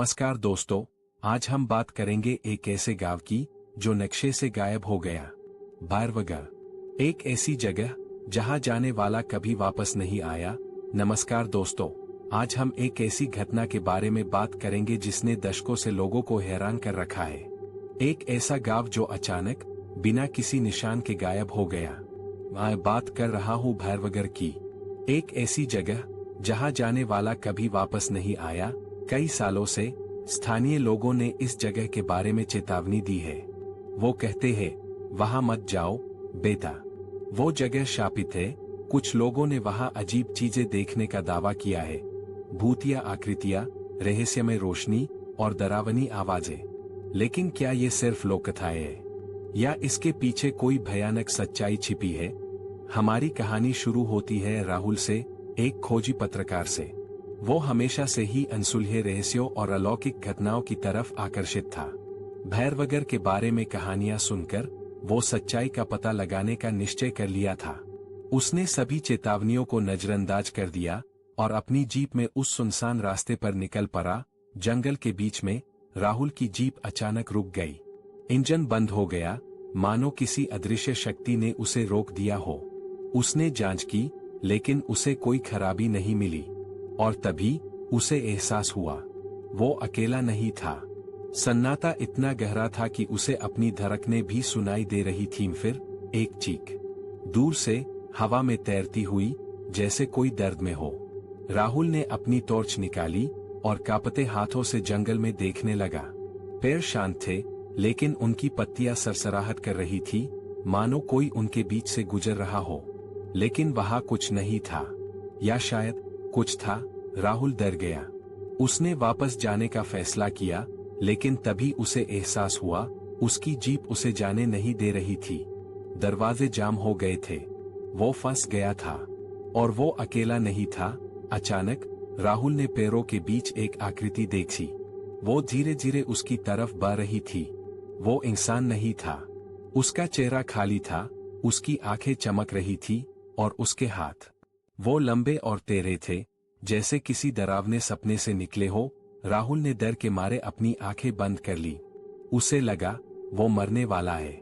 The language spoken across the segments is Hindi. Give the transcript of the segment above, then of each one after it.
नमस्कार दोस्तों, आज हम बात करेंगे एक ऐसे गांव की जो नक्शे से गायब हो गया। भैरवगढ़, एक ऐसी जगह जहां जाने वाला कभी वापस नहीं आया। नमस्कार दोस्तों, आज हम एक ऐसी घटना के बारे में बात करेंगे जिसने दशकों से लोगों को हैरान कर रखा है। एक ऐसा गांव जो अचानक बिना किसी निशान के गायब हो गया। मैं बात कर रहा हूं भैरवगढ़ की, एक ऐसी जगह जहां जाने वाला कभी वापस नहीं आया। कई सालों से स्थानीय लोगों ने इस जगह के बारे में चेतावनी दी है। वो कहते हैं, वहां मत जाओ बेटा, वो जगह शापित है। कुछ लोगों ने वहां अजीब चीजें देखने का दावा किया है, भूतिया आकृतियां, रहस्यमय रोशनी और डरावनी आवाजें। लेकिन क्या ये सिर्फ लोककथाएं हैं या इसके पीछे कोई भयानक सच्चाई छिपी है? हमारी कहानी शुरू होती है राहुल से, एक खोजी पत्रकार से। वो हमेशा से ही अनसुलझे रहस्यों और अलौकिक घटनाओं की तरफ आकर्षित था। भैरवगढ़ के बारे में कहानियां सुनकर वो सच्चाई का पता लगाने का निश्चय कर लिया था। उसने सभी चेतावनियों को नजरअंदाज कर दिया और अपनी जीप में उस सुनसान रास्ते पर निकल पड़ा। जंगल के बीच में राहुल की जीप अचानक रुक गई। इंजन बंद हो गया, मानो किसी अदृश्य शक्ति ने उसे रोक दिया हो। उसने जांच की, लेकिन उसे कोई खराबी नहीं मिली। और तभी उसे एहसास हुआ, वो अकेला नहीं था। सन्नाटा इतना गहरा था कि उसे अपनी धड़कनें भी सुनाई दे रही थीं। फिर एक चीख, दूर से हवा में तैरती हुई, जैसे कोई दर्द में हो। राहुल ने अपनी टॉर्च निकाली और कांपते हाथों से जंगल में देखने लगा। पैर शांत थे, लेकिन उनकी पत्तियां सरसराहट कर रही थी, मानो कोई उनके बीच से गुजर रहा हो। लेकिन वहां कुछ नहीं था, या शायद कुछ था। राहुल डर गया। उसने वापस जाने का फैसला किया, लेकिन तभी उसे एहसास हुआ, उसकी जीप उसे जाने नहीं दे रही थी। दरवाजे जाम हो गए थे, वो फंस गया था। और वो अकेला नहीं था। अचानक राहुल ने पैरों के बीच एक आकृति देखी। वो धीरे धीरे उसकी तरफ बढ़ रही थी। वो इंसान नहीं था, उसका चेहरा खाली था, उसकी आंखें चमक रही थी और उसके हाथ, वो लंबे और टेढ़े थे, जैसे किसी डरावने सपने से निकले हो। राहुल ने डर के मारे अपनी आंखें बंद कर ली। उसे लगा वो मरने वाला है।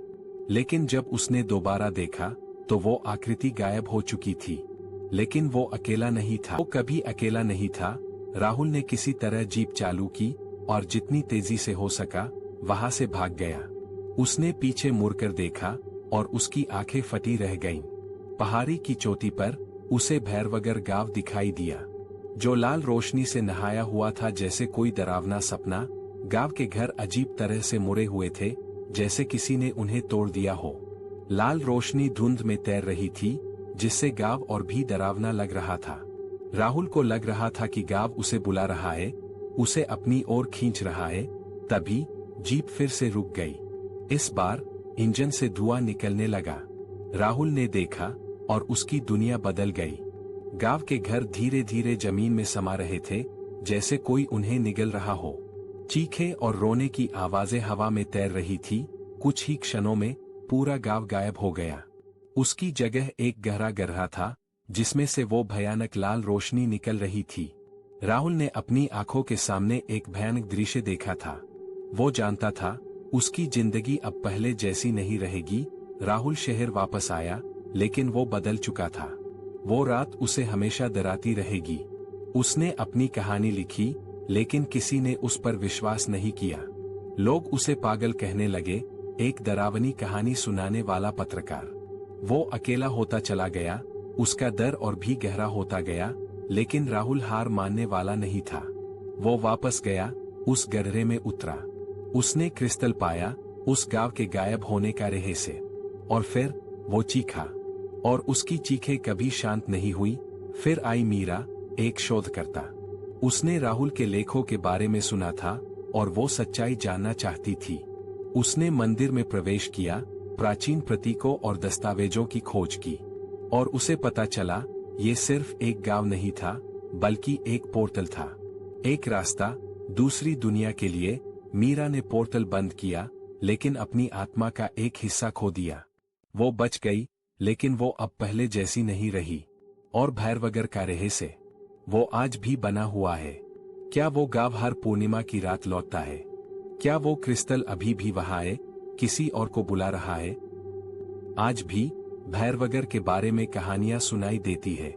लेकिन जब उसने दोबारा देखा तो वो आकृति गायब हो चुकी थी। लेकिन वो अकेला नहीं था, वो कभी अकेला नहीं था। राहुल ने किसी तरह जीप चालू की और जितनी तेजी से हो सका वहां से भाग गया। उसने पीछे मुड़कर देखा और उसकी आंखें फटी रह गईं। पहाड़ी की चोटी पर उसे भैरवगढ़ गांव दिखाई दिया, जो लाल रोशनी से नहाया हुआ था, जैसे कोई डरावना सपना। गांव के घर अजीब तरह से मुड़े हुए थे, जैसे किसी ने उन्हें तोड़ दिया हो। लाल रोशनी धुंध में तैर रही थी, जिससे गांव और भी डरावना लग रहा था। राहुल को लग रहा था कि गांव उसे बुला रहा है, उसे अपनी ओर खींच रहा है। तभी जीप फिर से रुक गई। इस बार इंजन से धुआं निकलने लगा। राहुल ने देखा और उसकी दुनिया बदल गई। गांव के घर धीरे धीरे जमीन में समा रहे थे, जैसे कोई उन्हें निगल रहा हो। चीखे और रोने की आवाजें हवा में तैर रही थी। कुछ ही क्षणों में पूरा गांव गायब हो गया। उसकी जगह एक गहरा गड्ढा था, जिसमें से वो भयानक लाल रोशनी निकल रही थी। राहुल ने अपनी आंखों के सामने एक भयानक दृश्य देखा था। वो जानता था उसकी जिंदगी अब पहले जैसी नहीं रहेगी। राहुल शहर वापस आया, लेकिन वो बदल चुका था। वो रात उसे हमेशा डराती रहेगी। उसने अपनी कहानी लिखी, लेकिन किसी ने उस पर विश्वास नहीं किया। लोग उसे पागल कहने लगे, एक डरावनी कहानी सुनाने वाला पत्रकार। वो अकेला होता चला गया, उसका डर और भी गहरा होता गया। लेकिन राहुल हार मानने वाला नहीं था। वो वापस गया, उस गड्ढे में उतरा। उसने क्रिस्टल पाया, उस गांव के गायब होने का रहस्य। और फिर वो चीखा, और उसकी चीखें कभी शांत नहीं हुई। फिर आई मीरा, एक शोधकर्ता। उसने राहुल के लेखों के बारे में सुना था और वो सच्चाई जानना चाहती थी। उसने मंदिर में प्रवेश किया, प्राचीन प्रतीकों और दस्तावेजों की खोज की। और उसे पता चला, ये सिर्फ एक गांव नहीं था, बल्कि एक पोर्टल था, एक रास्ता दूसरी दुनिया के लिए। मीरा ने पोर्टल बंद किया, लेकिन अपनी आत्मा का एक हिस्सा खो दिया। वो बच गई, लेकिन वो अब पहले जैसी नहीं रही। और भैरवगढ़ का रहस्य, वो आज भी बना हुआ है। क्या वो गाँव हर पूर्णिमा की रात लौटता है? क्या वो क्रिस्टल अभी भी वहां है, किसी और को बुला रहा है? आज भी भैरवगर के बारे में कहानियां सुनाई देती है।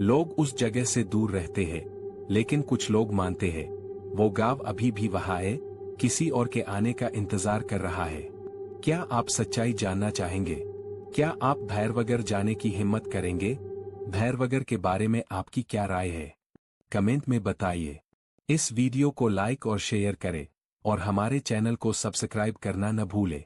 लोग उस जगह से दूर रहते हैं, लेकिन कुछ लोग मानते हैं वो गांव अभी भी वहां है, किसी और के आने का इंतजार कर रहा है। क्या आप सच्चाई जानना चाहेंगे? क्या आप भैरवगर जाने की हिम्मत करेंगे? भैरवगर के बारे में आपकी क्या राय है? कमेंट में बताइए। इस वीडियो को लाइक और शेयर करें और हमारे चैनल को सब्सक्राइब करना न भूलें।